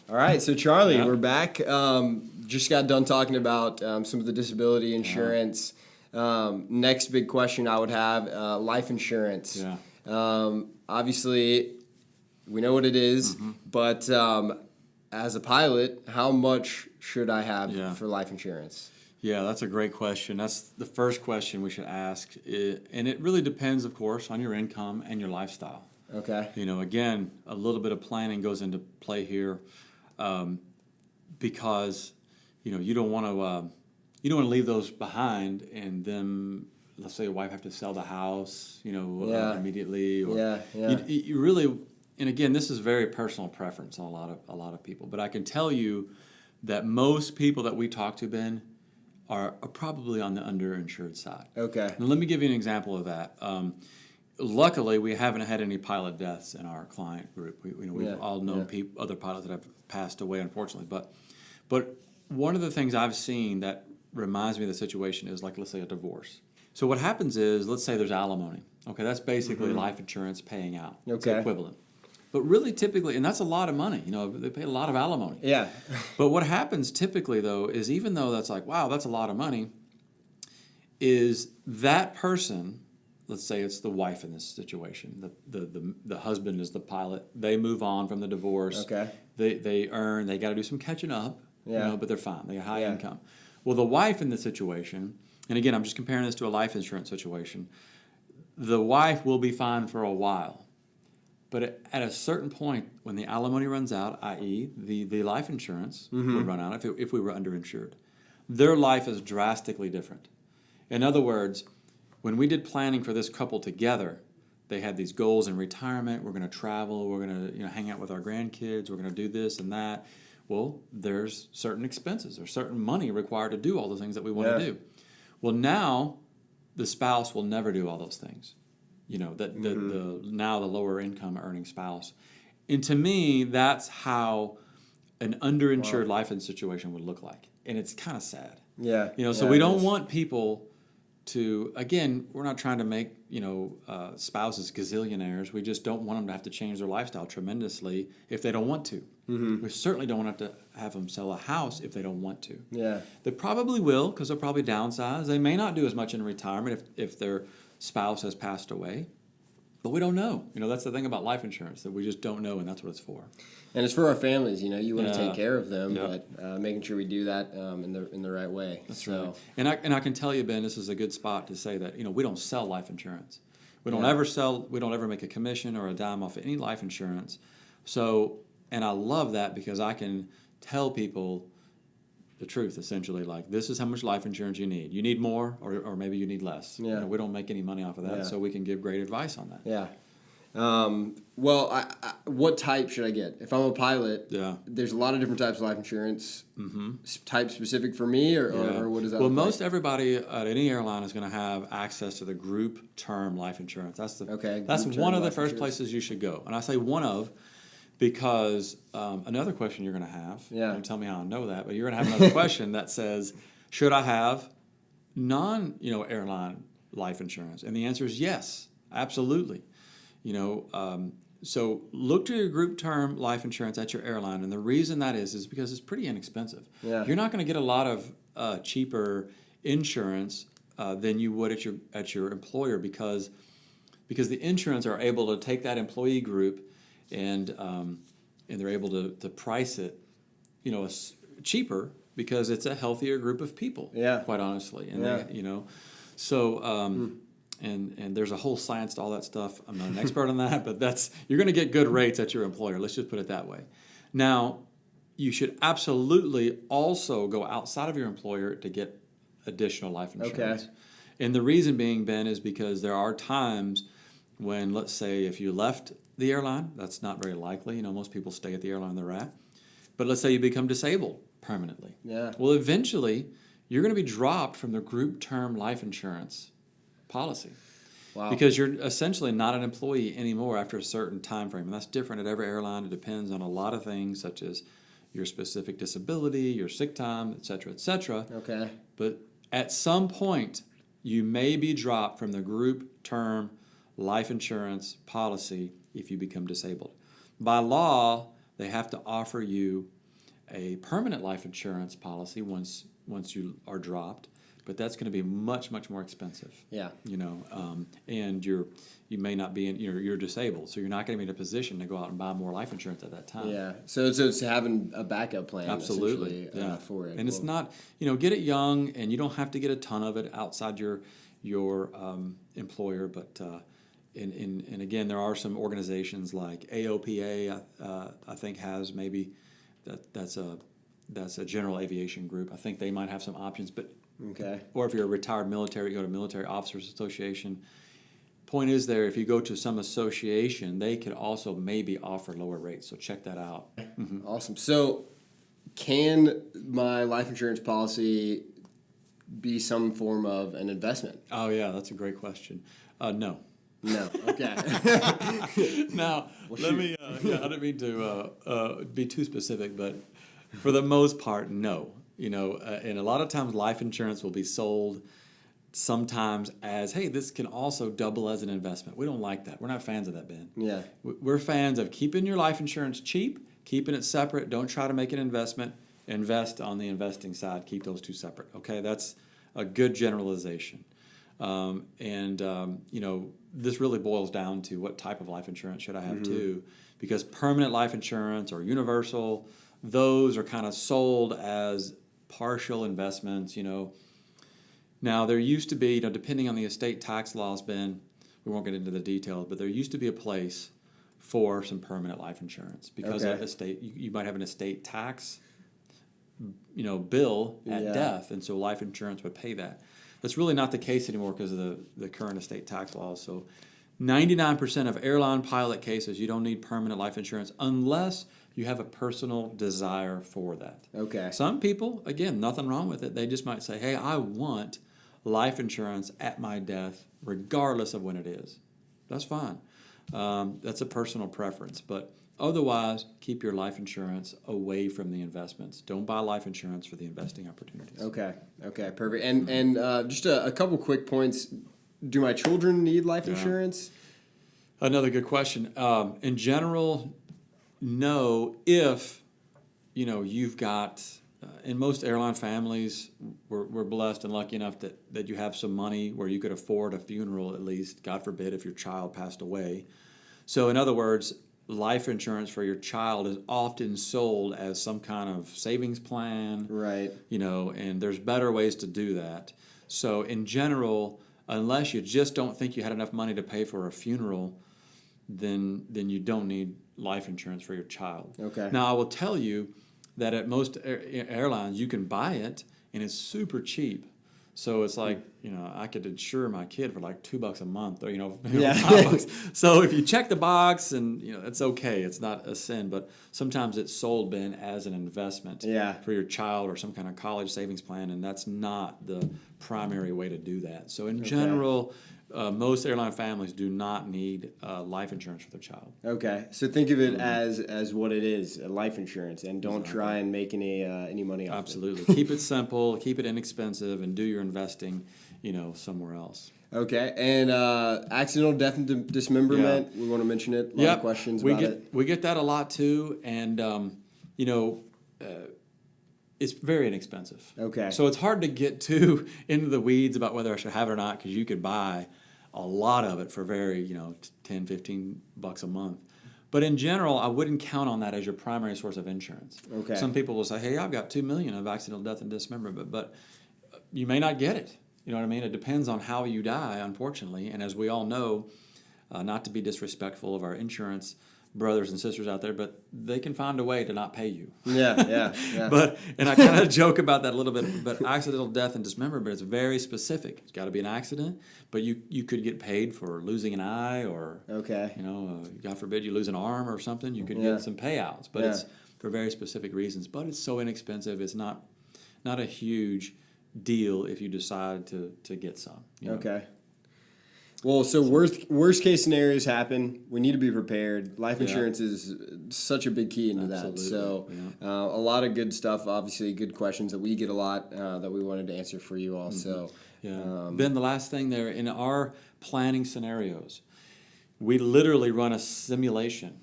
All right, so Charlie, Yeah. we're back. Just got done talking about some of the disability insurance. Next big question I would have, life insurance. Yeah. Obviously, we know what it is, but as a pilot, how much should I have for life insurance? Yeah, that's a great question. That's the first question we should ask. And it really depends, of course, on your income and your lifestyle. Okay. Again, a little bit of planning goes into play here, because you don't want to leave those behind, and then let's say your wife have to sell the house immediately, or you really. And again, this is very personal preference on a lot of people, but I can tell you that most people that we talk to, Ben, are probably on the underinsured side. Okay. Now, let me give you an example of that. Luckily, we haven't had any pilot deaths in our client group. We've all known other pilots that have passed away, unfortunately. But one of the things I've seen that reminds me of the situation is, like, let's say a divorce. So what happens is, let's say there's alimony. Okay, that's basically life insurance paying out. Okay. It's the equivalent. But really, typically, and that's a lot of money. They pay a lot of alimony. Yeah. But what happens typically, though, is even though that's like, wow, that's a lot of money, is that person, let's say it's the wife in this situation, the husband is the pilot, they move on from the divorce. Okay. They got to do some catching up, but they're fine. They have high income. Well, the wife in the situation, and again, I'm just comparing this to a life insurance situation, the wife will be fine for a while. But at a certain point, when the alimony runs out, i.e. the life insurance would run out if we were underinsured, their life is drastically different. In other words, when we did planning for this couple together, they had these goals in retirement. We're going to travel. We're going to hang out with our grandkids. We're going to do this and that. Well, there's certain expenses. There's certain money required to do all the things that we want to do. Well, now the spouse will never do all those things. Now the lower income earning spouse. And to me, that's how an underinsured life insurance situation would look like. And it's kind of sad. Yeah. So we don't want people to, again, we're not trying to make, spouses gazillionaires. We just don't want them to have to change their lifestyle tremendously if they don't want to. We certainly don't want to have them sell a house if they don't want to. Yeah. They probably will, because they'll probably downsize. They may not do as much in retirement if their spouse has passed away. But we don't know. That's the thing about life insurance, that we just don't know, and that's what it's for. And it's for our families. You want to take care of them, but making sure we do that in the right way. That's right. And I can tell you, Ben, this is a good spot to say that we don't sell life insurance. We don't ever make a commission or a dime off of any life insurance. So, and I love that because I can tell people the truth, essentially, like, this is how much life insurance you need. You need more, or maybe you need less. Yeah. We don't make any money off of that, so we can give great advice on that. Yeah. Well, what type should I get? If I'm a pilot, there's a lot of different types of life insurance. Type specific for me, or what does that look like? Most everybody at any airline is going to have access to the group term life insurance. That's one of the first places you should go. And I say one of, because another question you're going to have, don't tell me how I know that, but you're going to have another question that says, should I have airline life insurance? And the answer is yes, absolutely. So look to your group term life insurance at your airline, and the reason that is because it's pretty inexpensive. Yeah. You're not going to get a lot of cheaper insurance than you would at your employer, because the insurance are able to take that employee group and they're able to price it, cheaper, because it's a healthier group of people. Yeah. Quite honestly, and and there's a whole science to all that stuff. I'm not an expert on that, but you're going to get good rates at your employer. Let's just put it that way. Now, you should absolutely also go outside of your employer to get additional life insurance. Okay. And the reason being, Ben, is because there are times when, let's say, if you left the airline, that's not very likely. Most people stay at the airline they're at. But let's say you become disabled permanently. Yeah. Well, eventually, you're going to be dropped from the group term life insurance policy. Wow. Because you're essentially not an employee anymore after a certain time frame. And that's different at every airline. It depends on a lot of things, such as your specific disability, your sick time, et cetera, et cetera. Okay. But at some point, you may be dropped from the group term life insurance policy if you become disabled. By law, they have to offer you a permanent life insurance policy once you are dropped, but that's going to be much, much more expensive. Yeah. And you may not be you're disabled, so you're not going to be in a position to go out and buy more life insurance at that time. Yeah. So it's having a backup plan. Absolutely. For it. And it's not, get it young, and you don't have to get a ton of it outside your employer, but and again, there are some organizations like AOPA, I think has maybe that's a general aviation group. I think they might have some options, but okay. Or if you're a retired military, you go to Military Officers Association. Point is there, if you go to some association, they could also maybe offer lower rates. So check that out. Mm-hmm. Awesome. So can my life insurance policy be some form of an investment? Oh, yeah, that's a great question. No. No. Okay. Now, let me, I didn't mean to be too specific, but for the most part, no. And a lot of times life insurance will be sold sometimes as, hey, this can also double as an investment. We don't like that. We're not fans of that, Ben. Yeah. We're fans of keeping your life insurance cheap, keeping it separate. Don't try to make an investment. Invest on the investing side. Keep those two separate. Okay, that's a good generalization. This really boils down to what type of life insurance should I have too, because permanent life insurance or universal, those are kind of sold as partial investments. Now there used to be, depending on the estate tax laws, Ben, we won't get into the details, but there used to be a place for some permanent life insurance because of estate. You might have an estate tax, bill at death, and so life insurance would pay that. That's really not the case anymore because of the current estate tax laws. So 99% of airline pilot cases, you don't need permanent life insurance unless you have a personal desire for that. Okay. Some people, again, nothing wrong with it. They just might say, hey, I want life insurance at my death regardless of when it is. That's fine. That's a personal preference. But otherwise, keep your life insurance away from the investments. Don't buy life insurance for the investing opportunities. Okay, perfect. And just a couple quick points. Do my children need life insurance? Another good question. In general, no. If you've got, in most airline families, we're blessed and lucky enough that you have some money where you could afford a funeral at least. God forbid if your child passed away. So in other words, life insurance for your child is often sold as some kind of savings plan. Right. And there's better ways to do that. So in general, unless you just don't think you had enough money to pay for a funeral, then you don't need life insurance for your child. Okay. Now, I will tell you that at most airlines, you can buy it, and it's super cheap. So it's like, I could insure my kid for like $2 a month or, $5. So if you check the box and, it's okay. It's not a sin, but sometimes it's sold, Ben, as an investment for your child or some kind of college savings plan, and that's not the primary way to do that. So in general, most airline families do not need life insurance for their child. Okay, so think of it as what it is, a life insurance, and don't try and make any money off it. Absolutely. Keep it simple, keep it inexpensive, and do your investing, somewhere else. Okay, and accidental death and dismemberment, we want to mention it. A lot of questions about it. We get that a lot too, and, it's very inexpensive. Okay. So it's hard to get too into the weeds about whether I should have it or not, because you could buy a lot of it for very, $10, $15 a month. But in general, I wouldn't count on that as your primary source of insurance. Okay. Some people will say, hey, I've got $2 million of accidental death and dismemberment, but you may not get it. You know what I mean? It depends on how you die, unfortunately. And as we all know, not to be disrespectful of our insurance brothers and sisters out there, but they can find a way to not pay you. Yeah. And I kind of joke about that a little bit, but accidental death and dismemberment is very specific. It's got to be an accident, but you could get paid for losing an eye or, God forbid you lose an arm or something, you could get some payouts, but it's for very specific reasons. But it's so inexpensive, it's not a huge deal if you decide to get some. Okay. Well, so worst case scenarios happen. We need to be prepared. Life insurance is such a big key into that. So a lot of good stuff, obviously good questions that we get a lot that we wanted to answer for you all. So, Ben, the last thing there, in our planning scenarios, we literally run a simulation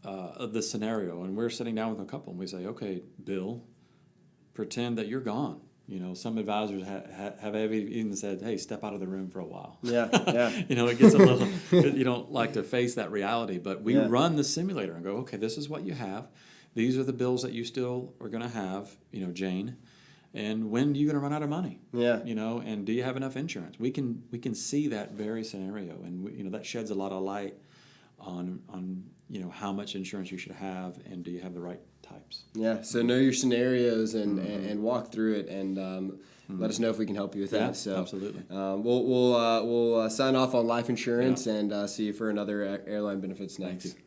the scenario, and we're sitting down with a couple, and we say, okay, Bill, pretend that you're gone. Some advisors have even said, hey, step out of the room for a while. Yeah, yeah. It gets a little, you don't like to face that reality, but we run the simulator and go, okay, this is what you have. These are the bills that you still are going to have, Jane. And when are you going to run out of money? Yeah. And do you have enough insurance? We can see that very scenario, and that sheds a lot of light on how much insurance you should have, and do you have the right types. Yeah, so know your scenarios and walk through it, and let us know if we can help you with that. So absolutely. We'll sign off on life insurance and see you for another Airline Benefits next. Thank you.